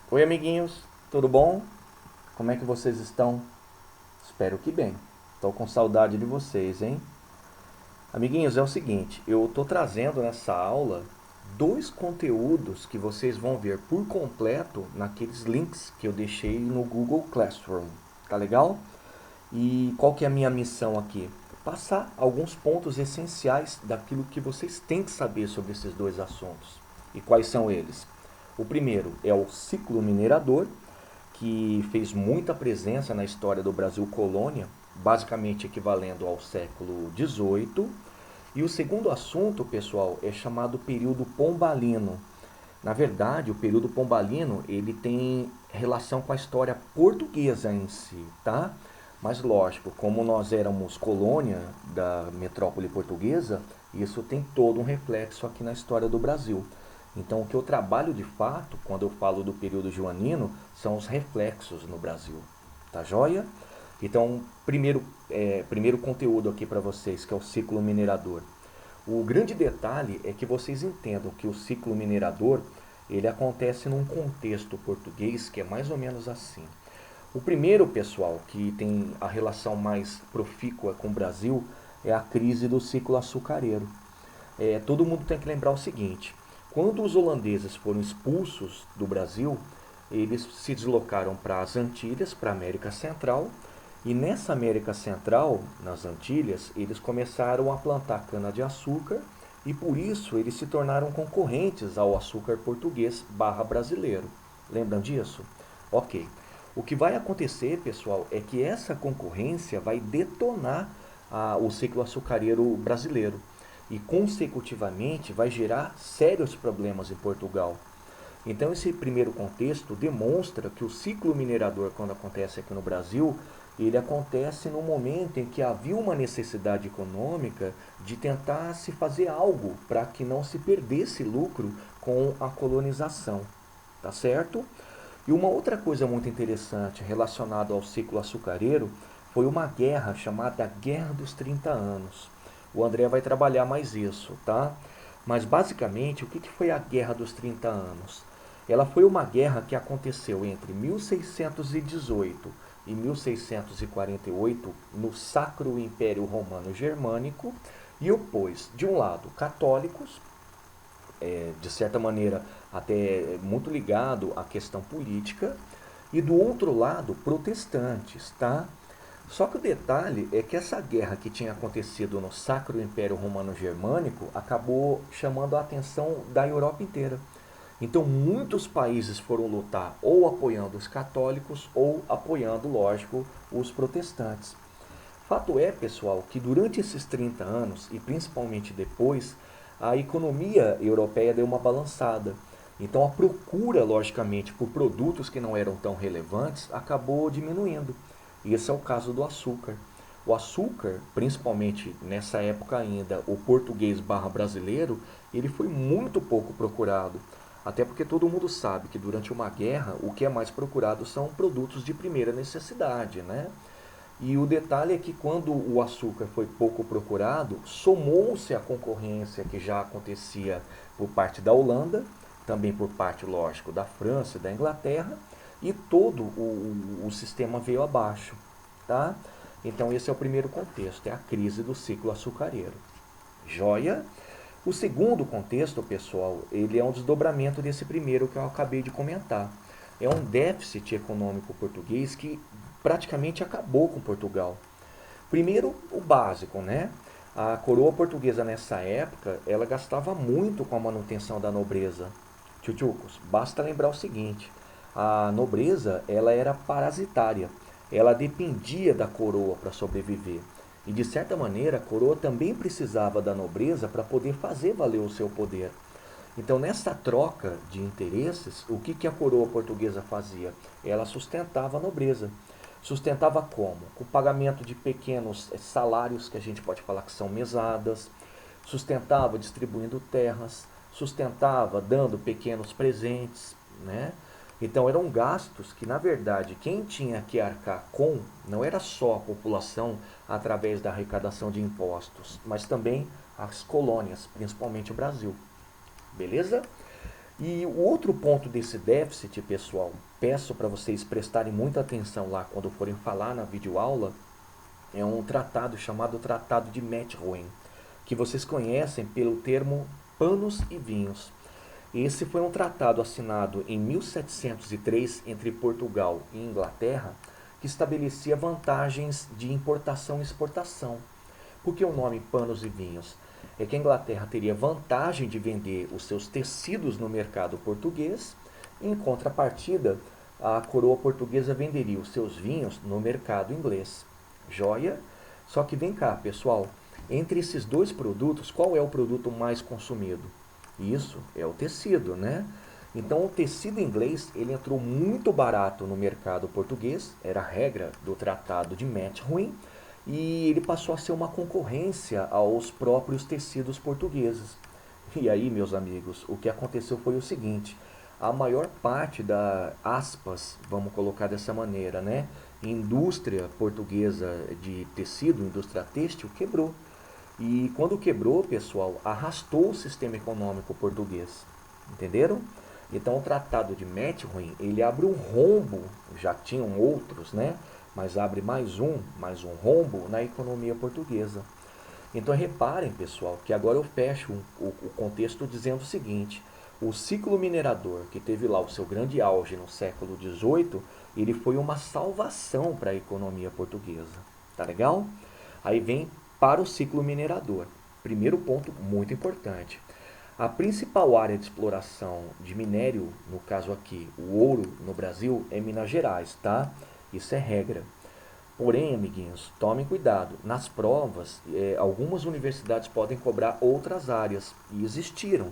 Oi, amiguinhos, tudo bom? Como é que vocês estão? Espero que bem. Tô com saudade de vocês, hein? Amiguinhos, é o seguinte, eu tô trazendo nessa aula dois conteúdos que vocês vão ver por completo naqueles links que eu deixei no Google Classroom. Tá legal? E qual que é a minha missão aqui? Passar alguns pontos essenciais daquilo que vocês têm que saber sobre esses dois assuntos. E quais são eles? O primeiro é o ciclo minerador, que fez muita presença na história do Brasil colônia, basicamente equivalendo ao século XVIII. E o segundo assunto, pessoal, é chamado período pombalino. Na verdade, o período pombalino ele tem relação com a história portuguesa em si, tá? Mas lógico, como nós éramos colônia da metrópole portuguesa, isso tem todo um reflexo aqui na história do Brasil. Então, o que eu trabalho de fato, quando eu falo do período joanino, são os reflexos no Brasil. Tá joia? Então, primeiro conteúdo aqui para vocês, que é o ciclo minerador. O grande detalhe é que vocês entendam que o ciclo minerador ele acontece num contexto português que é mais ou menos assim. O primeiro, pessoal, que tem a relação mais profícua com o Brasil é a crise do ciclo açucareiro. Todo mundo tem que lembrar o seguinte: quando os holandeses foram expulsos do Brasil, eles se deslocaram para as Antilhas, para a América Central, e nessa América Central, nas Antilhas, eles começaram a plantar cana-de-açúcar e por isso eles se tornaram concorrentes ao açúcar português barra brasileiro. Lembram disso? Ok. O que vai acontecer, pessoal, é que essa concorrência vai detonar o ciclo açucareiro brasileiro e, consecutivamente, vai gerar sérios problemas em Portugal. Então, esse primeiro contexto demonstra que o ciclo minerador, quando acontece aqui no Brasil, ele acontece no momento em que havia uma necessidade econômica de tentar se fazer algo para que não se perdesse lucro com a colonização, tá certo? E uma outra coisa muito interessante relacionada ao ciclo açucareiro foi uma guerra chamada Guerra dos 30 Anos. O André vai trabalhar mais isso, tá? Mas basicamente, o que foi a Guerra dos 30 Anos? Ela foi uma guerra que aconteceu entre 1618 e 1648 no Sacro Império Romano Germânico e opôs, de um lado, católicos, de certa maneira até muito ligado à questão política, e do outro lado, protestantes, tá? Só que o detalhe é que essa guerra que tinha acontecido no Sacro Império Romano Germânico acabou chamando a atenção da Europa inteira. Então muitos países foram lutar ou apoiando os católicos ou apoiando, lógico, os protestantes. Fato é, pessoal, que durante esses 30 anos, e principalmente depois, a economia europeia deu uma balançada. Então a procura, logicamente, por produtos que não eram tão relevantes acabou diminuindo. E esse é o caso do açúcar. O açúcar, principalmente nessa época ainda, o português barra brasileiro, ele foi muito pouco procurado. Até porque todo mundo sabe que durante uma guerra o que é mais procurado são produtos de primeira necessidade, né? E o detalhe é que quando o açúcar foi pouco procurado, somou-se a concorrência que já acontecia por parte da Holanda, também por parte, lógico, da França e da Inglaterra, e todo o sistema veio abaixo, tá? Então esse é o primeiro contexto, é a crise do ciclo açucareiro. Joia? O segundo contexto, pessoal, ele é um desdobramento desse primeiro que eu acabei de comentar. É um déficit econômico português que praticamente acabou com Portugal. Primeiro, o básico, né? A coroa portuguesa nessa época, ela gastava muito com a manutenção da nobreza. Tchutchucos, basta lembrar o seguinte, a nobreza, ela era parasitária. Ela dependia da coroa para sobreviver. E de certa maneira, a coroa também precisava da nobreza para poder fazer valer o seu poder. Então, nessa troca de interesses, o que a coroa portuguesa fazia? Ela sustentava a nobreza. Sustentava como? Com o pagamento de pequenos salários, que a gente pode falar que são mesadas, sustentava distribuindo terras, sustentava dando pequenos presentes, né? Então eram gastos que, na verdade, quem tinha que arcar com não era só a população através da arrecadação de impostos, mas também as colônias, principalmente o Brasil. Beleza? E o outro ponto desse déficit, pessoal, peço para vocês prestarem muita atenção lá quando forem falar na videoaula, é um tratado chamado Tratado de Methuen, que vocês conhecem pelo termo Panos e Vinhos. Esse foi um tratado assinado em 1703 entre Portugal e Inglaterra, que estabelecia vantagens de importação e exportação. Por que o nome Panos e Vinhos? É que a Inglaterra teria vantagem de vender os seus tecidos no mercado português, e, em contrapartida, a coroa portuguesa venderia os seus vinhos no mercado inglês. Joia? Só que vem cá, pessoal, entre esses dois produtos, qual é o produto mais consumido? Isso é o tecido, né? Então o tecido inglês ele entrou muito barato no mercado português, era a regra do Tratado de Methuen, e ele passou a ser uma concorrência aos próprios tecidos portugueses. E aí, meus amigos, o que aconteceu foi o seguinte: a maior parte da aspas, vamos colocar dessa maneira, né, indústria portuguesa de tecido, indústria têxtil, quebrou. E quando quebrou, pessoal, arrastou o sistema econômico português. Entenderam? Então o Tratado de Methuen, ele abre um rombo, já tinham outros, né? Mas abre mais um rombo na economia portuguesa. Então reparem, pessoal, que agora eu fecho o contexto dizendo o seguinte: o ciclo minerador, que teve lá o seu grande auge no século XVIII, ele foi uma salvação para a economia portuguesa. Tá legal? Aí vem para o ciclo minerador. Primeiro ponto muito importante. A principal área de exploração de minério, no caso aqui, o ouro no Brasil, é Minas Gerais, tá? Isso é regra. Porém, amiguinhos, tomem cuidado. Nas provas, algumas universidades podem cobrar outras áreas, e existiram.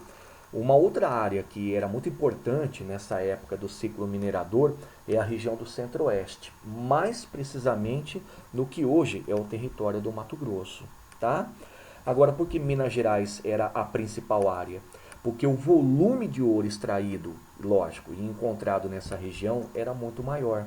Uma outra área que era muito importante nessa época do ciclo minerador é a região do Centro-Oeste, mais precisamente no que hoje é o território do Mato Grosso, tá? Agora, por que Minas Gerais era a principal área? Porque o volume de ouro extraído, lógico, e encontrado nessa região era muito maior.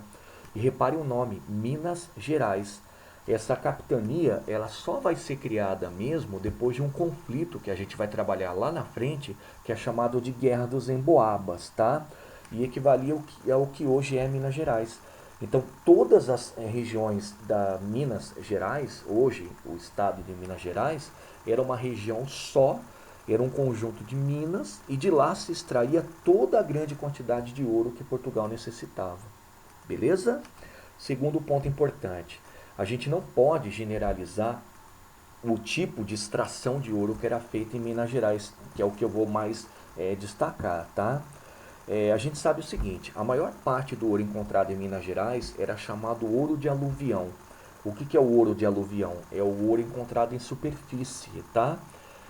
E repare o nome, Minas Gerais. Essa capitania, ela só vai ser criada mesmo depois de um conflito que a gente vai trabalhar lá na frente, que é chamado de Guerra dos Emboabas, tá? E equivalia ao que hoje é Minas Gerais. Então, todas as regiões da Minas Gerais, hoje o estado de Minas Gerais, era uma região só, era um conjunto de minas, e de lá se extraía toda a grande quantidade de ouro que Portugal necessitava. Beleza? Segundo ponto importante, a gente não pode generalizar o tipo de extração de ouro que era feita em Minas Gerais, que é o que eu vou mais destacar, tá? A gente sabe o seguinte: a maior parte do ouro encontrado em Minas Gerais era chamado ouro de aluvião. O que é o ouro de aluvião? É o ouro encontrado em superfície, tá?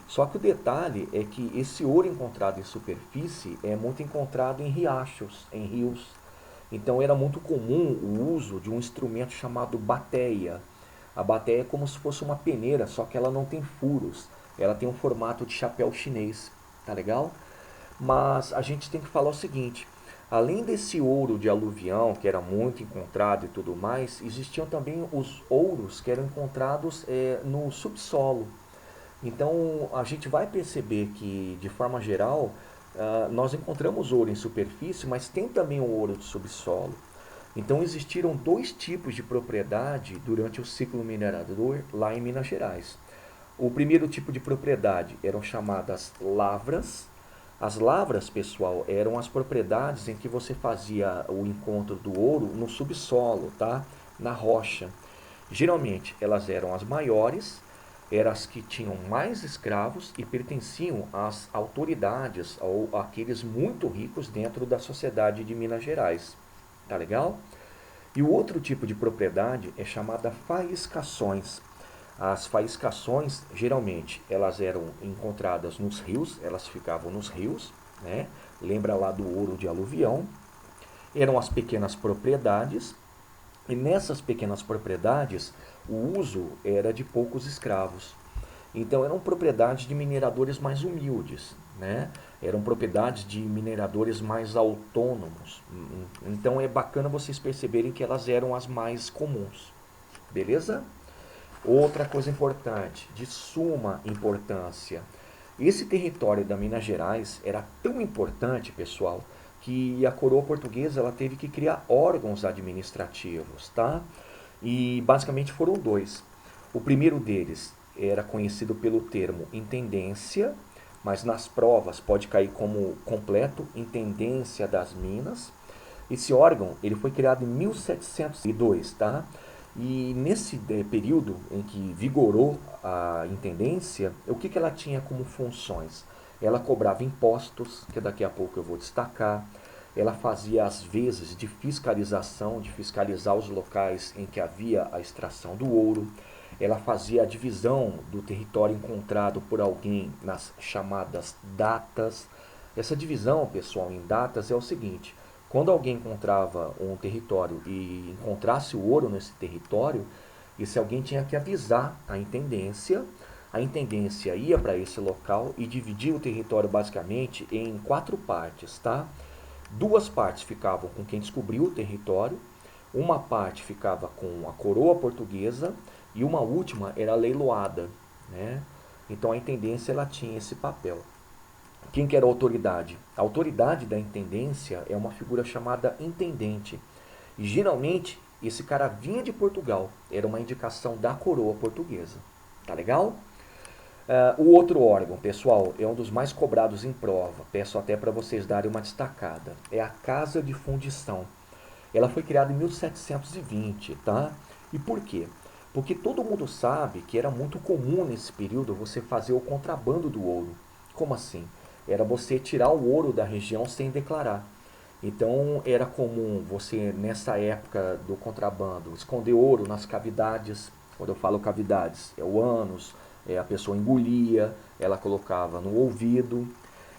Só que o detalhe é que esse ouro encontrado em superfície é muito encontrado em riachos, em rios. Então era muito comum o uso de um instrumento chamado bateia. A bateia é como se fosse uma peneira, só que ela não tem furos. Ela tem um formato de chapéu chinês, tá legal? Mas a gente tem que falar o seguinte: além desse ouro de aluvião, que era muito encontrado e tudo mais, existiam também os ouros que eram encontrados no subsolo. Então a gente vai perceber que, de forma geral, nós encontramos ouro em superfície, mas tem também o ouro de subsolo. Então existiram dois tipos de propriedade durante o ciclo minerador lá em Minas Gerais. O primeiro tipo de propriedade eram chamadas lavras. As lavras, pessoal, eram as propriedades em que você fazia o encontro do ouro no subsolo, tá? Na rocha. Geralmente elas eram as maiores, eram as que tinham mais escravos e pertenciam às autoridades ou àqueles muito ricos dentro da sociedade de Minas Gerais. Tá legal? E o outro tipo de propriedade é chamada faiscações. As faiscações, geralmente, elas eram encontradas nos rios, elas ficavam nos rios, né? Lembra lá do ouro de aluvião. Eram as pequenas propriedades, e nessas pequenas propriedades, o uso era de poucos escravos. Então eram propriedades de mineradores mais humildes, né? Eram propriedades de mineradores mais autônomos. Então é bacana vocês perceberem que elas eram as mais comuns. Beleza? Outra coisa importante, de suma importância, Esse território da Minas Gerais era tão importante, pessoal, que a coroa portuguesa ela teve que criar órgãos administrativos, tá? E basicamente foram dois. O primeiro deles era conhecido pelo termo intendência, mas nas provas pode cair como completo intendência das Minas. Esse órgão ele foi criado em 1702, tá? E nesse período em que vigorou a intendência, o que, que ela tinha como funções? Ela cobrava impostos, que daqui a pouco eu vou destacar. Ela fazia as vezes de fiscalização, de fiscalizar os locais em que havia a extração do ouro. Ela fazia a divisão do território encontrado por alguém nas chamadas datas. Essa divisão, pessoal, em datas é o seguinte: quando alguém encontrava um território e encontrasse o ouro nesse território, esse alguém tinha que avisar a intendência ia para esse local e dividia o território basicamente em 4 partes, tá? 2 partes ficavam com quem descobriu o território, uma parte ficava com a coroa portuguesa e uma última era leiloada, né? Então a intendência ela tinha esse papel. Quem que era a autoridade? A autoridade da intendência é uma figura chamada intendente. E geralmente esse cara vinha de Portugal, era uma indicação da coroa portuguesa. Tá legal? O outro órgão, pessoal, é um dos mais cobrados em prova. Peço até para vocês darem uma destacada. É a Casa de Fundição. Ela foi criada em 1720, tá? E por quê? Porque todo mundo sabe que era muito comum nesse período você fazer o contrabando do ouro. Como assim? Era você tirar o ouro da região sem declarar. Então era comum você, nessa época do contrabando, esconder ouro nas cavidades. Quando eu falo cavidades, é o ânus, a pessoa engolia, ela colocava no ouvido.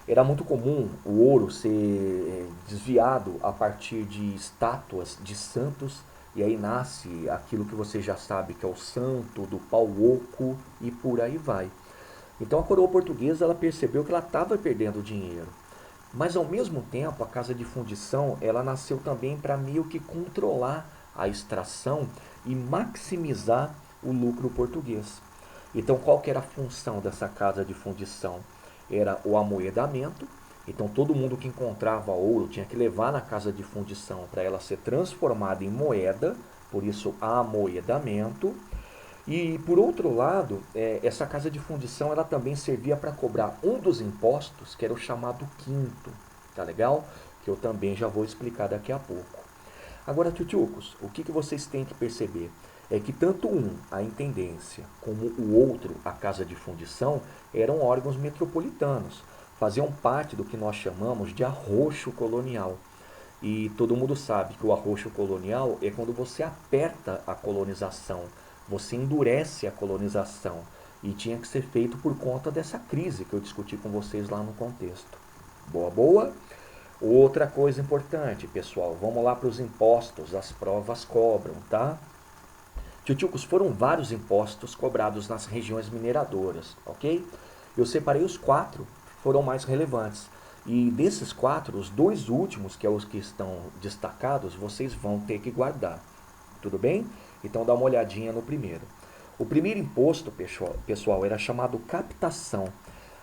Era muito comum o ouro ser desviado a partir de estátuas de santos, e aí nasce aquilo que você já sabe que é o santo do pau oco e por aí vai. Então a coroa portuguesa ela percebeu que ela estava perdendo dinheiro. Mas ao mesmo tempo a casa de fundição ela nasceu também para meio que controlar a extração e maximizar o lucro português. Então qual que era a função dessa casa de fundição? Era o amoedamento. Então todo mundo que encontrava ouro tinha que levar na casa de fundição para ela ser transformada em moeda, por isso amoedamento. E por outro lado, essa casa de fundição ela também servia para cobrar um dos impostos, que era o chamado quinto, tá legal? Que eu também já vou explicar daqui a pouco. Agora, tchutchucos, o que vocês têm que perceber é que tanto um, a intendência, como o outro, a casa de fundição, eram órgãos metropolitanos, faziam parte do que nós chamamos de arroxo colonial. E todo mundo sabe que o arroxo colonial é quando você aperta a colonização, você endurece a colonização. E tinha que ser feito por conta dessa crise que eu discuti com vocês lá no contexto. Boa, boa? Outra coisa importante, pessoal, vamos lá para os impostos, as provas cobram, tá? Tchutchucos, foram vários impostos cobrados nas regiões mineradoras, ok? Eu separei os 4 que foram mais relevantes. E desses 4, os 2 últimos, que é os que estão destacados, vocês vão ter que guardar. Tudo bem? Então dá uma olhadinha no primeiro. O primeiro imposto, pessoal, era chamado captação.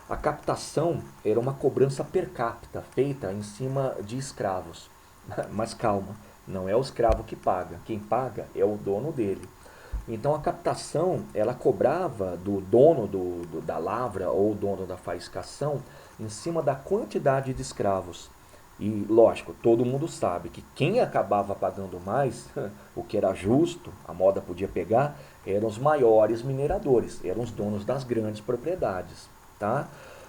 A captação era uma cobrança per capita, feita em cima de escravos. Mas calma, não é o escravo que paga. Quem paga é o dono dele. Então a captação, ela cobrava do dono da lavra ou dono da faiscação em cima da quantidade de escravos. E lógico, todo mundo sabe que quem acabava pagando mais, o que era justo, a moda podia pegar, eram os maiores mineradores, eram os donos das grandes propriedades, tá?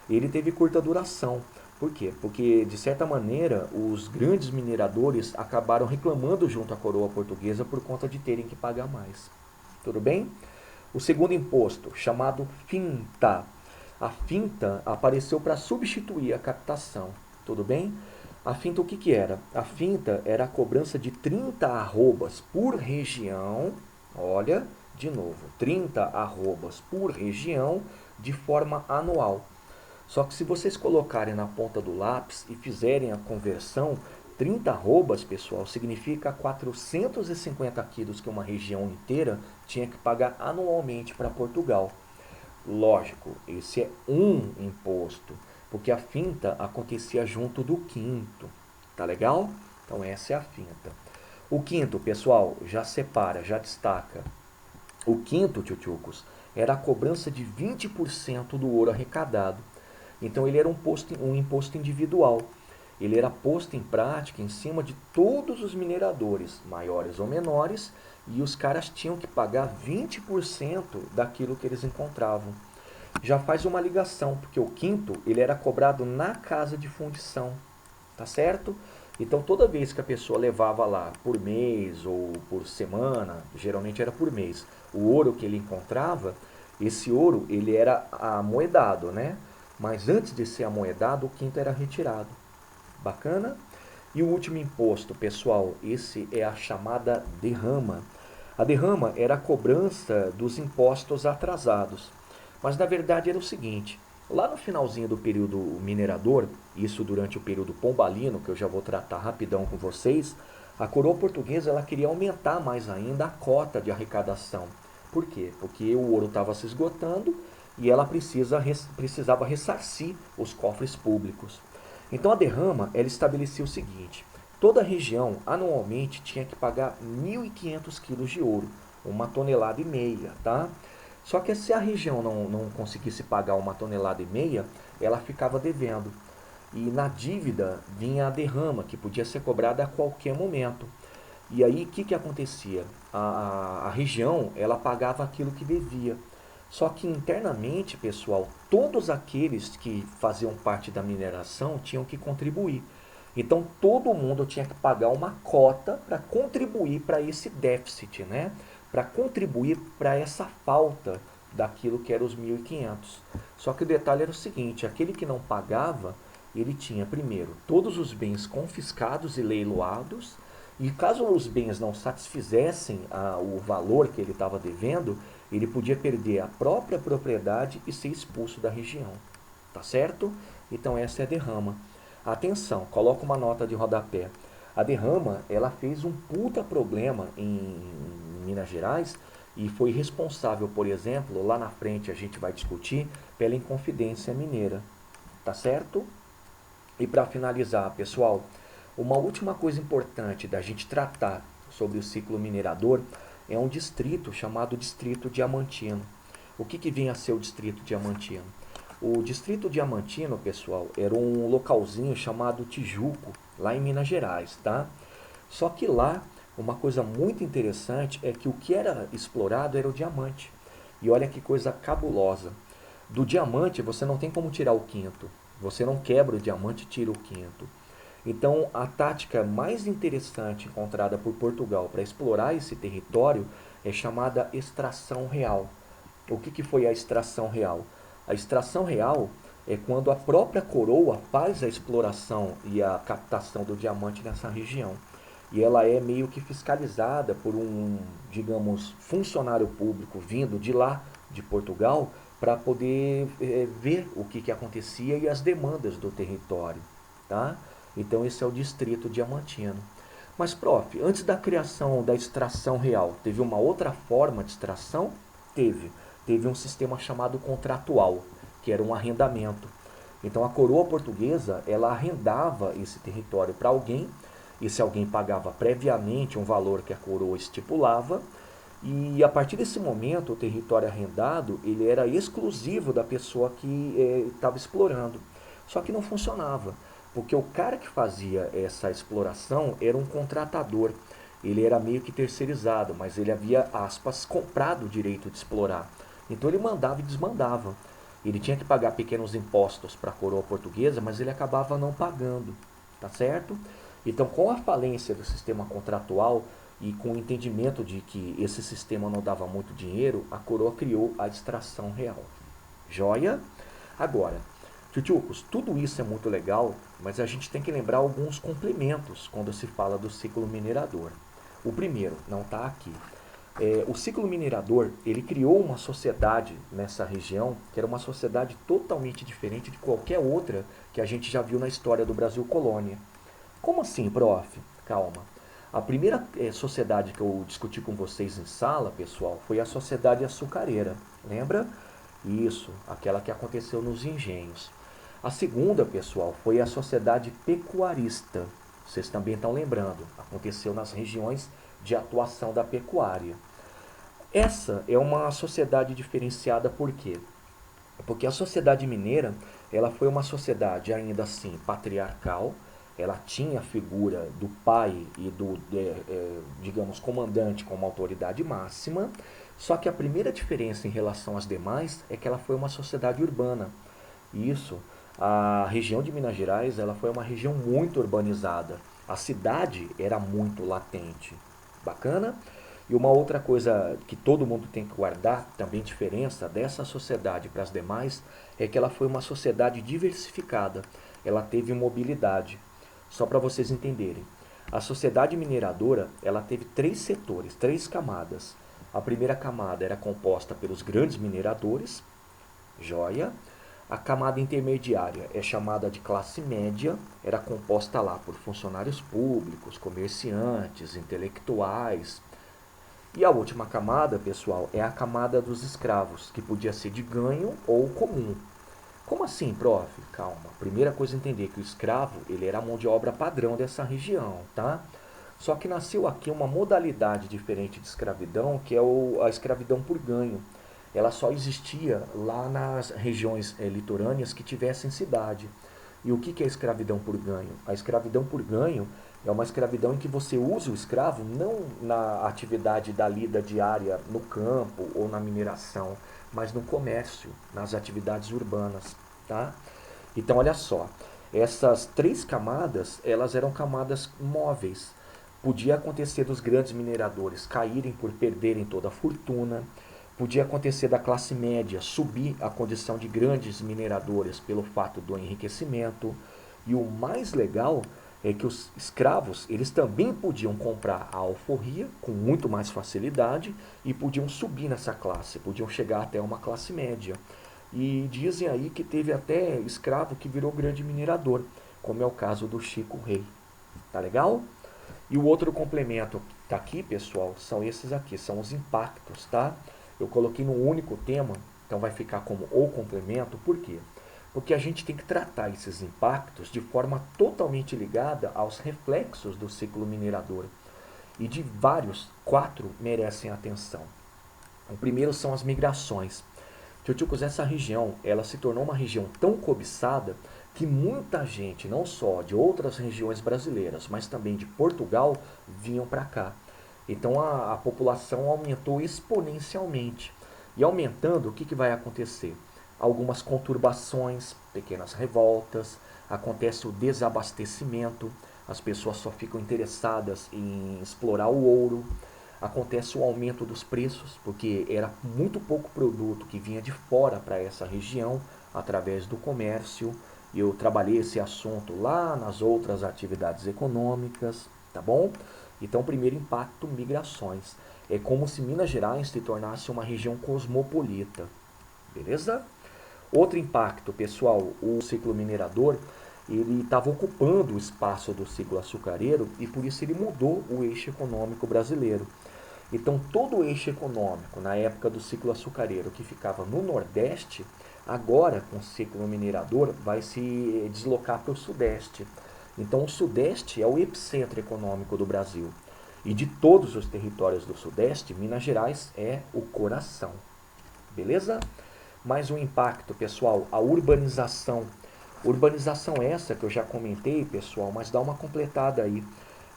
Ele teve curta duração. Por quê? Porque, de certa maneira, os grandes mineradores acabaram reclamando junto à coroa portuguesa por conta de terem que pagar mais. Tudo bem? O segundo imposto, chamado finta. A finta apareceu para substituir a captação. Tudo bem? A finta o que era? A finta era a cobrança de 30 arrobas por região. Olha, de novo, 30 arrobas por região de forma anual. Só que se vocês colocarem na ponta do lápis e fizerem a conversão, 30 arrobas, pessoal, significa 450 quilos que uma região inteira tinha que pagar anualmente para Portugal. Lógico, esse é um imposto, porque a finta acontecia junto do quinto, tá legal? Então essa é a finta. O quinto, pessoal, já separa, já destaca. O quinto, tchutchucos, era a cobrança de 20% do ouro arrecadado. Então ele era um imposto individual. Ele era posto em prática em cima de todos os mineradores, maiores ou menores, e os caras tinham que pagar 20% daquilo que eles encontravam. Já faz uma ligação, porque o quinto ele era cobrado na casa de fundição, tá certo? Então toda vez que a pessoa levava lá por mês ou por semana, geralmente era por mês, o ouro que ele encontrava, esse ouro ele era amoedado, né? Mas antes de ser amoedado, o quinto era retirado. Bacana? E o último imposto, pessoal, esse é a chamada derrama. A derrama era a cobrança dos impostos atrasados. Mas na verdade era o seguinte: lá no finalzinho do período minerador, isso durante o período pombalino, que eu já vou tratar rapidão com vocês, a coroa portuguesa ela queria aumentar mais ainda a cota de arrecadação. Por quê? Porque o ouro estava se esgotando e ela precisava ressarcir os cofres públicos. Então a derrama ela estabelecia o seguinte: toda região anualmente tinha que pagar 1.500 quilos de ouro, 1,5 toneladas, tá? Só que se a região não conseguisse pagar 1,5 toneladas, ela ficava devendo. E na dívida vinha a derrama, que podia ser cobrada a qualquer momento. E aí o que acontecia? A região ela pagava aquilo que devia. Só que internamente, pessoal, todos aqueles que faziam parte da mineração tinham que contribuir. Então todo mundo tinha que pagar uma cota para contribuir para esse déficit, né? Para contribuir para essa falta daquilo que era os 1.500. Só que o detalhe era o seguinte: aquele que não pagava, ele tinha primeiro todos os bens confiscados e leiloados, e caso os bens não satisfizessem o valor que ele estava devendo, ele podia perder a própria propriedade e ser expulso da região. Tá certo? Então essa é a derrama. Atenção, coloca uma nota de rodapé. A derrama, ela fez um puta problema em Minas Gerais e foi responsável, por exemplo, lá na frente a gente vai discutir, pela Inconfidência Mineira. Tá certo? E para finalizar, pessoal, uma última coisa importante da gente tratar sobre o ciclo minerador é um distrito chamado Distrito Diamantino. O que vem a ser o Distrito Diamantino? O Distrito Diamantino, pessoal, era um localzinho chamado Tijuco, lá em Minas Gerais, tá? Só que lá, uma coisa muito interessante é que o que era explorado era o diamante. E olha que coisa cabulosa. Do diamante você não tem como tirar o quinto. Você não quebra o diamante e tira o quinto. Então, a tática mais interessante encontrada por Portugal para explorar esse território é chamada extração real. O que foi a extração real? A extração real é quando a própria coroa faz a exploração e a captação do diamante nessa região. E ela é meio que fiscalizada por um, digamos, funcionário público vindo de lá, de Portugal, para poder ver o que acontecia e as demandas do território. Tá? Então esse é o distrito diamantino. Mas, prof, antes da criação da extração real, teve uma outra forma de extração? Teve. Teve um sistema chamado contratual, que era um arrendamento. Então a coroa portuguesa, ela arrendava esse território para alguém, e se alguém pagava previamente um valor que a coroa estipulava, e a partir desse momento o território arrendado, ele era exclusivo da pessoa que estava explorando. Só que não funcionava, porque o cara que fazia essa exploração era um contratador. Ele era meio que terceirizado, mas ele havia, aspas, comprado o direito de explorar. Então ele mandava e desmandava. Ele tinha que pagar pequenos impostos para a coroa portuguesa, mas ele acabava não pagando, tá certo? Então, com a falência do sistema contratual e com o entendimento de que esse sistema não dava muito dinheiro, a coroa criou a extração real. Joia? Agora, tchutchucos, tudo isso é muito legal, mas a gente tem que lembrar alguns complementos quando se fala do ciclo minerador. O primeiro, não está aqui. O ciclo minerador, ele criou uma sociedade nessa região, que era uma sociedade totalmente diferente de qualquer outra que a gente já viu na história do Brasil colônia. Como assim, prof? Calma. A primeira sociedade que eu discuti com vocês em sala, pessoal, foi a sociedade açucareira, lembra? Isso, aquela que aconteceu nos engenhos. A segunda, pessoal, foi a sociedade pecuarista. Vocês também estão lembrando, aconteceu nas regiões de atuação da pecuária. Essa é uma sociedade diferenciada por quê? Porque a sociedade mineira, ela foi uma sociedade ainda assim patriarcal, ela tinha a figura do pai e do, digamos, comandante como autoridade máxima, só que a primeira diferença em relação às demais é que ela foi uma sociedade urbana. Isso, a região de Minas Gerais, ela foi uma região muito urbanizada. A cidade era muito latente. Bacana? E uma outra coisa que todo mundo tem que guardar, também diferença dessa sociedade para as demais, é que ela foi uma sociedade diversificada. Ela teve mobilidade. Só para vocês entenderem. A sociedade mineradora, ela teve três setores, três camadas. A primeira camada era composta pelos grandes mineradores, joia. A camada intermediária é chamada de classe média, era composta lá por funcionários públicos, comerciantes, intelectuais. E a última camada, pessoal, é a camada dos escravos, que podia ser de ganho ou comum. Como assim, prof? Calma. Primeira coisa a entender que o escravo, ele era a mão de obra padrão dessa região, tá? Só que nasceu aqui uma modalidade diferente de escravidão, que é a escravidão por ganho. Ela só existia lá nas regiões litorâneas que tivessem cidade. E o que é escravidão por ganho? A escravidão por ganho é uma escravidão em que você usa o escravo não na atividade da lida diária no campo ou na mineração, mas no comércio, nas atividades urbanas, tá? Então, olha só, essas três camadas, elas eram camadas móveis. Podia acontecer dos grandes mineradores caírem por perderem toda a fortuna, podia acontecer da classe média subir à condição de grandes mineradores pelo fato do enriquecimento, e o mais legal é que os escravos, eles também podiam comprar a alforria com muito mais facilidade e podiam subir nessa classe, podiam chegar até uma classe média. E dizem aí que teve até escravo que virou grande minerador, como é o caso do Chico Rei. Tá legal? E o outro complemento que tá aqui, pessoal, são esses aqui, são os impactos, tá? Eu coloquei num único tema, então vai ficar como o complemento, por quê? Porque a gente tem que tratar esses impactos de forma totalmente ligada aos reflexos do ciclo minerador. E de vários, quatro merecem atenção. O primeiro são as migrações. Tchutchucos, essa região, ela se tornou uma região tão cobiçada que muita gente, não só de outras regiões brasileiras, mas também de Portugal, vinham para cá. Então a população aumentou exponencialmente. E aumentando, o que vai acontecer? Algumas conturbações, pequenas revoltas, acontece o desabastecimento, as pessoas só ficam interessadas em explorar o ouro, acontece o aumento dos preços, porque era muito pouco produto que vinha de fora para essa região através do comércio. Eu trabalhei esse assunto lá nas outras atividades econômicas, tá bom? Então, primeiro impacto, migrações. É como se Minas Gerais se tornasse uma região cosmopolita, beleza? Outro impacto, pessoal, o ciclo minerador, ele estava ocupando o espaço do ciclo açucareiro e por isso ele mudou o eixo econômico brasileiro. Então, todo o eixo econômico na época do ciclo açucareiro que ficava no Nordeste, agora com o ciclo minerador vai se deslocar para o Sudeste. Então, o Sudeste é o epicentro econômico do Brasil. E de todos os territórios do Sudeste, Minas Gerais é o coração. Beleza? Mais um impacto, pessoal, a urbanização. Urbanização essa que eu já comentei, pessoal, mas dá uma completada aí.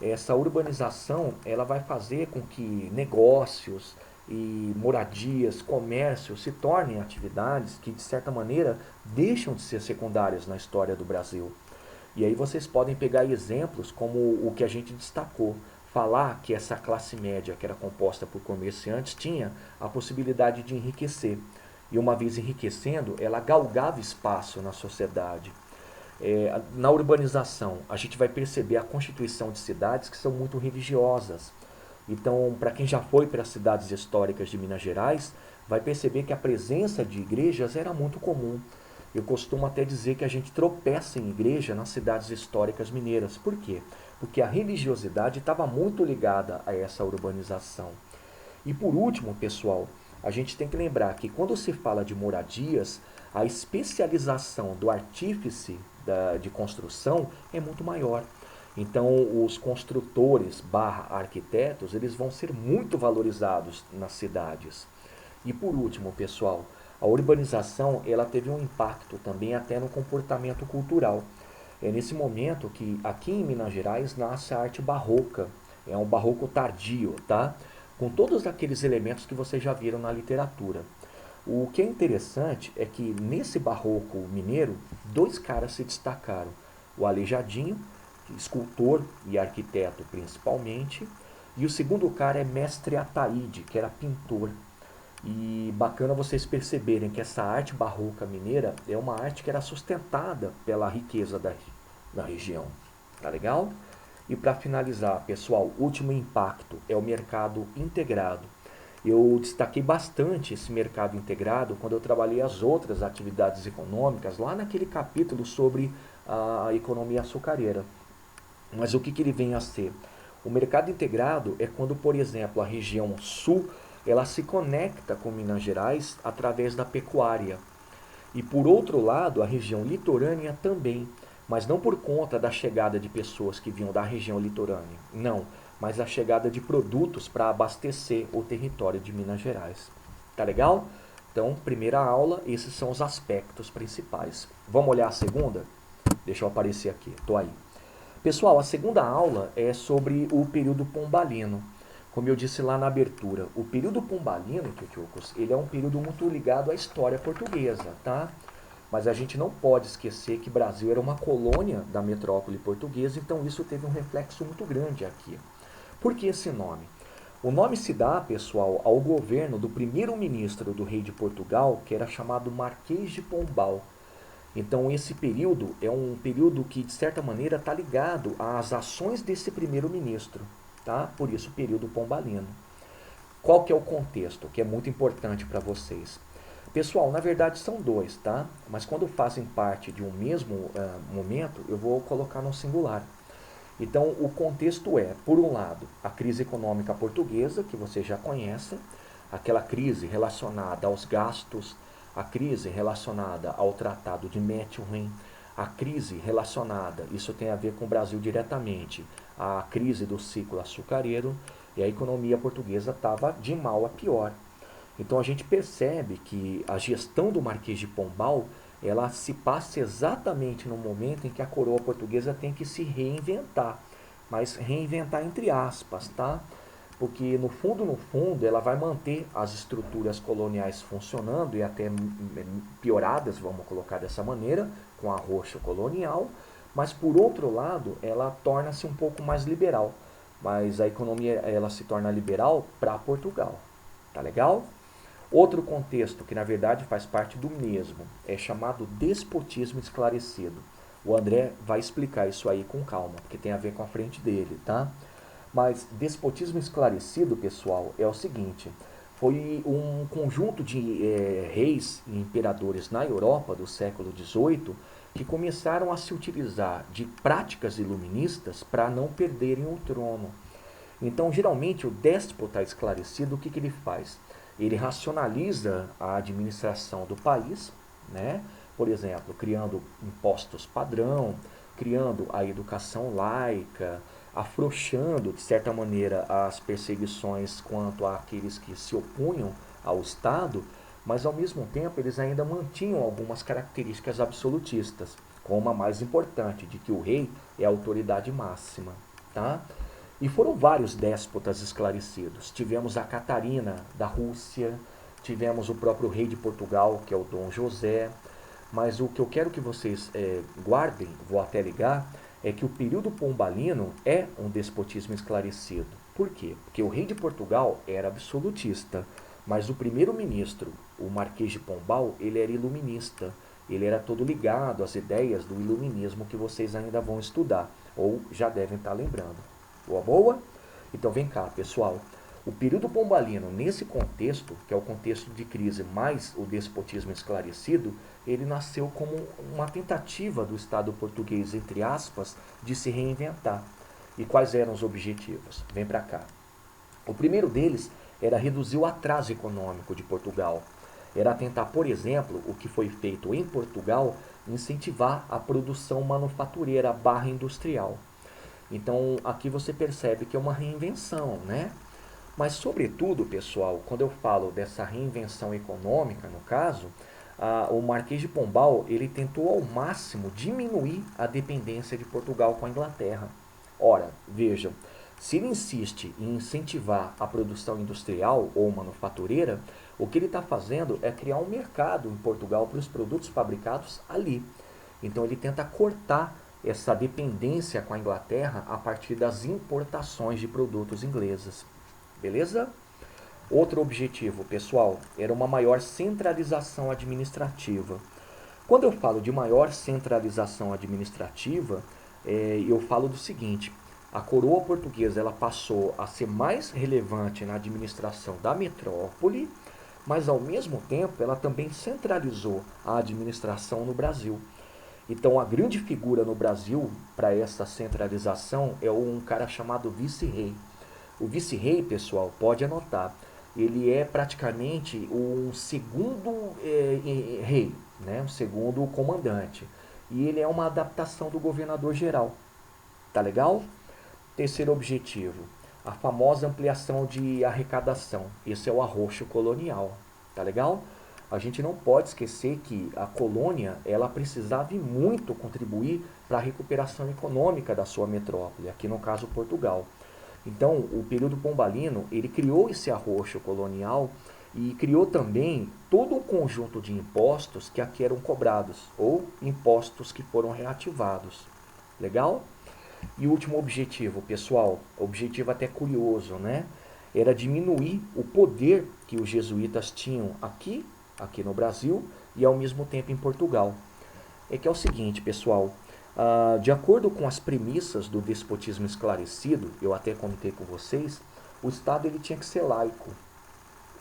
Essa urbanização, ela vai fazer com que negócios e moradias, comércios se tornem atividades que, de certa maneira, deixam de ser secundárias na história do Brasil. E aí vocês podem pegar exemplos como o que a gente destacou. Falar que essa classe média, que era composta por comerciantes, tinha a possibilidade de enriquecer. E uma vez enriquecendo, ela galgava espaço na sociedade. Na urbanização, a gente vai perceber a constituição de cidades que são muito religiosas. Então, para quem já foi para as cidades históricas de Minas Gerais, vai perceber que a presença de igrejas era muito comum. Eu costumo até dizer que a gente tropeça em igreja nas cidades históricas mineiras. Por quê? Porque a religiosidade estava muito ligada a essa urbanização. E por último, pessoal, a gente tem que lembrar que quando se fala de moradias, a especialização do artífice de construção é muito maior. Então, os construtores barra arquitetos, eles vão ser muito valorizados nas cidades. E por último, pessoal, a urbanização ela teve um impacto também até no comportamento cultural. É nesse momento que aqui em Minas Gerais nasce a arte barroca. É um barroco tardio, tá? Com todos aqueles elementos que vocês já viram na literatura. O que é interessante é que nesse barroco mineiro, dois caras se destacaram. O Aleijadinho, escultor e arquiteto principalmente, e o segundo cara é Mestre Ataíde, que era pintor. E bacana vocês perceberem que essa arte barroca mineira é uma arte que era sustentada pela riqueza da região. Tá legal? E para finalizar, pessoal, último impacto é o mercado integrado. Eu destaquei bastante esse mercado integrado quando eu trabalhei as outras atividades econômicas, lá naquele capítulo sobre a economia açucareira. Mas o que ele vem a ser? O mercado integrado é quando, por exemplo, a região sul ela se conecta com Minas Gerais através da pecuária. E por outro lado, a região litorânea também, mas não por conta da chegada de pessoas que vinham da região litorânea, não, mas a chegada de produtos para abastecer o território de Minas Gerais. Tá legal? Então, primeira aula, esses são os aspectos principais. Vamos olhar a segunda? Deixa eu aparecer aqui, tô aí. Pessoal, a segunda aula é sobre o período pombalino. Como eu disse lá na abertura, o período pombalino, Tchutchucos, ele é um período muito ligado à história portuguesa, tá? Mas a gente não pode esquecer que o Brasil era uma colônia da metrópole portuguesa, então isso teve um reflexo muito grande aqui. Por que esse nome? O nome se dá, pessoal, ao governo do primeiro-ministro do rei de Portugal, que era chamado Marquês de Pombal. Então esse período é um período que, de certa maneira, está ligado às ações desse primeiro-ministro. Tá? Por isso, período pombalino. Qual que é o contexto, que é muito importante para vocês? Pessoal, na verdade são dois, tá? Mas quando fazem parte de um mesmo momento, eu vou colocar no singular. Então, o contexto é, por um lado, a crise econômica portuguesa, que vocês já conhecem, aquela crise relacionada aos gastos, a crise relacionada ao Tratado de Methuen, a crise relacionada, isso tem a ver com o Brasil diretamente, a crise do ciclo açucareiro, e a economia portuguesa estava de mal a pior. Então a gente percebe que a gestão do Marquês de Pombal, ela se passa exatamente no momento em que a coroa portuguesa tem que se reinventar, mas reinventar entre aspas, tá? Porque no fundo, ela vai manter as estruturas coloniais funcionando e até pioradas, vamos colocar dessa maneira, com arroxo colonial, mas por outro lado, ela torna-se um pouco mais liberal. Mas a economia ela se torna liberal para Portugal. Tá legal? Outro contexto que na verdade faz parte do mesmo é chamado despotismo esclarecido. O André vai explicar isso aí com calma, porque tem a ver com a frente dele, tá? Mas despotismo esclarecido, pessoal, é o seguinte: foi um conjunto de reis e imperadores na Europa do século XVIII que começaram a se utilizar de práticas iluministas para não perderem o trono. Então, geralmente, o déspota esclarecido, o que ele faz? Ele racionaliza a administração do país, né? Por exemplo, criando impostos padrão, criando a educação laica, afrouxando, de certa maneira, as perseguições quanto àqueles que se opunham ao Estado, mas ao mesmo tempo eles ainda mantinham algumas características absolutistas, como a mais importante, de que o rei é a autoridade máxima. Tá? E foram vários déspotas esclarecidos. Tivemos a Catarina da Rússia, tivemos o próprio rei de Portugal, que é o Dom José, mas o que eu quero que vocês guardem, vou até ligar, é que o período pombalino é um despotismo esclarecido. Por quê? Porque o rei de Portugal era absolutista, mas o primeiro-ministro, o Marquês de Pombal, ele era iluminista. Ele era todo ligado às ideias do iluminismo que vocês ainda vão estudar, ou já devem estar lembrando. Boa, boa? Então vem cá, pessoal. O período pombalino, nesse contexto, que é o contexto de crise mais o despotismo esclarecido, ele nasceu como uma tentativa do Estado português, entre aspas, de se reinventar. E quais eram os objetivos? Vem para cá. O primeiro deles era reduzir o atraso econômico de Portugal. Era tentar, por exemplo, o que foi feito em Portugal, incentivar a produção manufatureira barra industrial. Então, aqui você percebe que é uma reinvenção, né? Mas, sobretudo, pessoal, quando eu falo dessa reinvenção econômica, no caso, o Marquês de Pombal ele tentou ao máximo diminuir a dependência de Portugal com a Inglaterra. Ora, vejam, se ele insiste em incentivar a produção industrial ou manufatureira, o que ele está fazendo é criar um mercado em Portugal para os produtos fabricados ali. Então ele tenta cortar essa dependência com a Inglaterra a partir das importações de produtos ingleses. Beleza? Outro objetivo, pessoal, era uma maior centralização administrativa. Quando eu falo de maior centralização administrativa, eu falo do seguinte: a coroa portuguesa ela passou a ser mais relevante na administração da metrópole, mas ao mesmo tempo ela também centralizou a administração no Brasil. Então a grande figura no Brasil para essa centralização é um cara chamado vice-rei. O vice-rei, pessoal, pode anotar, ele é praticamente um segundo rei, né? Um segundo comandante. E ele é uma adaptação do governador-geral. Tá legal? Terceiro objetivo, a famosa ampliação de arrecadação. Esse é o arroxo colonial. Tá legal? A gente não pode esquecer que a colônia ela precisava e muito contribuir para a recuperação econômica da sua metrópole, aqui no caso Portugal. Então, o período pombalino, ele criou esse arroxo colonial e criou também todo um conjunto de impostos que aqui eram cobrados, ou impostos que foram reativados. Legal? E o último objetivo, pessoal, objetivo até curioso, né? Era diminuir o poder que os jesuítas tinham aqui no Brasil e ao mesmo tempo em Portugal. É que é o seguinte, pessoal, de acordo com as premissas do despotismo esclarecido, eu até comentei com vocês, o Estado ele tinha que ser laico.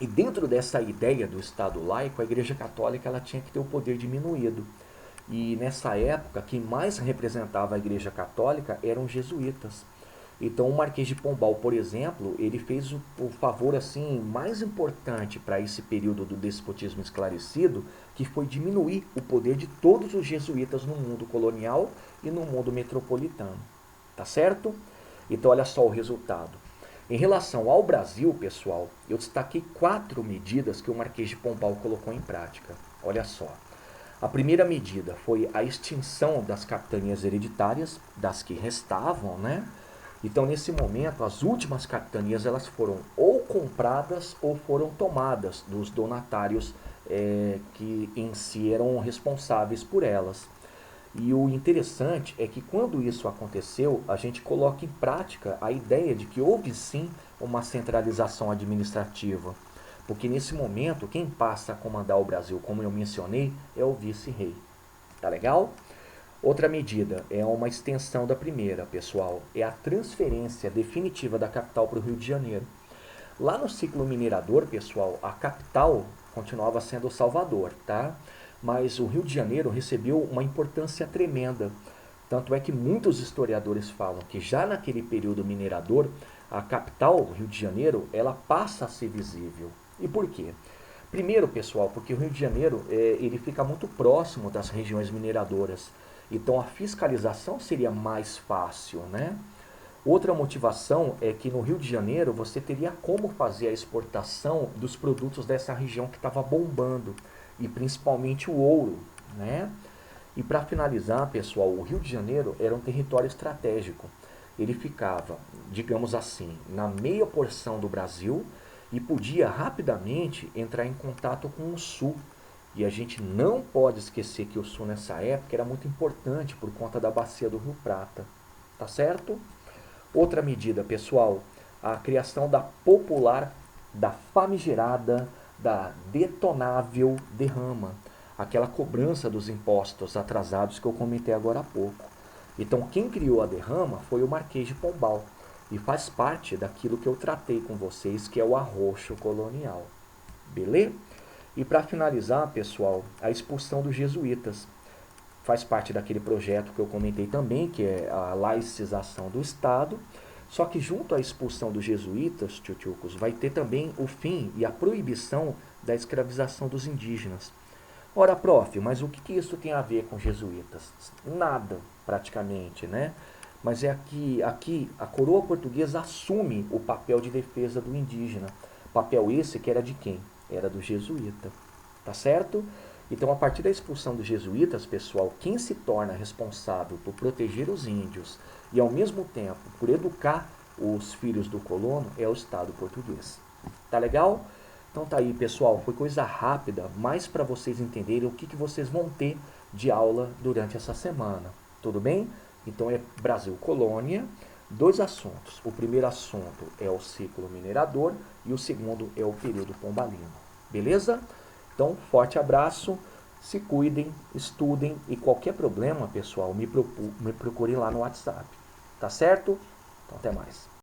E dentro dessa ideia do Estado laico, a Igreja Católica ela tinha que ter o poder diminuído. E nessa época, quem mais representava a Igreja Católica eram os jesuítas. Então o Marquês de Pombal, por exemplo, ele fez o favor assim mais importante para esse período do despotismo esclarecido, que foi diminuir o poder de todos os jesuítas no mundo colonial e no mundo metropolitano. Tá certo? Então olha só o resultado. Em relação ao Brasil, pessoal, eu destaquei 4 medidas que o Marquês de Pombal colocou em prática. Olha só. A primeira medida foi a extinção das capitanias hereditárias, das que restavam, né? Então, nesse momento, as últimas capitanias elas foram ou compradas ou foram tomadas dos donatários que em si eram responsáveis por elas. E o interessante é que quando isso aconteceu, a gente coloca em prática a ideia de que houve sim uma centralização administrativa. Porque nesse momento, quem passa a comandar o Brasil, como eu mencionei, é o vice-rei. Tá legal? Outra medida é uma extensão da primeira, pessoal, é a transferência definitiva da capital para o Rio de Janeiro. Lá no ciclo minerador, pessoal, a capital continuava sendo Salvador, tá? Mas o Rio de Janeiro recebeu uma importância tremenda. Tanto é que muitos historiadores falam que já naquele período minerador, a capital, o Rio de Janeiro, ela passa a ser visível. E por quê? Primeiro, pessoal, porque o Rio de Janeiro ele fica muito próximo das regiões mineradoras. Então a fiscalização seria mais fácil, né? Outra motivação é que no Rio de Janeiro você teria como fazer a exportação dos produtos dessa região que estava bombando, e principalmente o ouro, né? E para finalizar, pessoal, o Rio de Janeiro era um território estratégico. Ele ficava, digamos assim, na meia porção do Brasil e podia rapidamente entrar em contato com o sul. E a gente não pode esquecer que o sul nessa época era muito importante por conta da bacia do Rio Prata. Tá certo? Outra medida, pessoal, a criação da popular, da famigerada, da detonável derrama. Aquela cobrança dos impostos atrasados que eu comentei agora há pouco. Então quem criou a derrama foi o Marquês de Pombal. E faz parte daquilo que eu tratei com vocês, que é o arroxo colonial. Beleza? E para finalizar, pessoal, a expulsão dos jesuítas. Faz parte daquele projeto que eu comentei também, que é a laicização do Estado. Só que junto à expulsão dos jesuítas, tchutchucos, vai ter também o fim e a proibição da escravização dos indígenas. Ora, prof, mas o que isso tem a ver com jesuítas? Nada, praticamente, né? Mas é aqui a coroa portuguesa assume o papel de defesa do indígena. Papel esse que era de quem? Era do jesuíta. Tá certo? Então, a partir da expulsão dos jesuítas, pessoal, quem se torna responsável por proteger os índios e, ao mesmo tempo, por educar os filhos do colono é o Estado português. Tá legal? Então tá aí, pessoal. Foi coisa rápida, mais para vocês entenderem o que vocês vão ter de aula durante essa semana. Tudo bem? Então é Brasil Colônia, dois assuntos. O primeiro assunto é o ciclo minerador e o segundo é o período pombalino. Beleza? Então, forte abraço, se cuidem, estudem e qualquer problema, pessoal, me procure lá no WhatsApp. Tá certo? Então, até mais.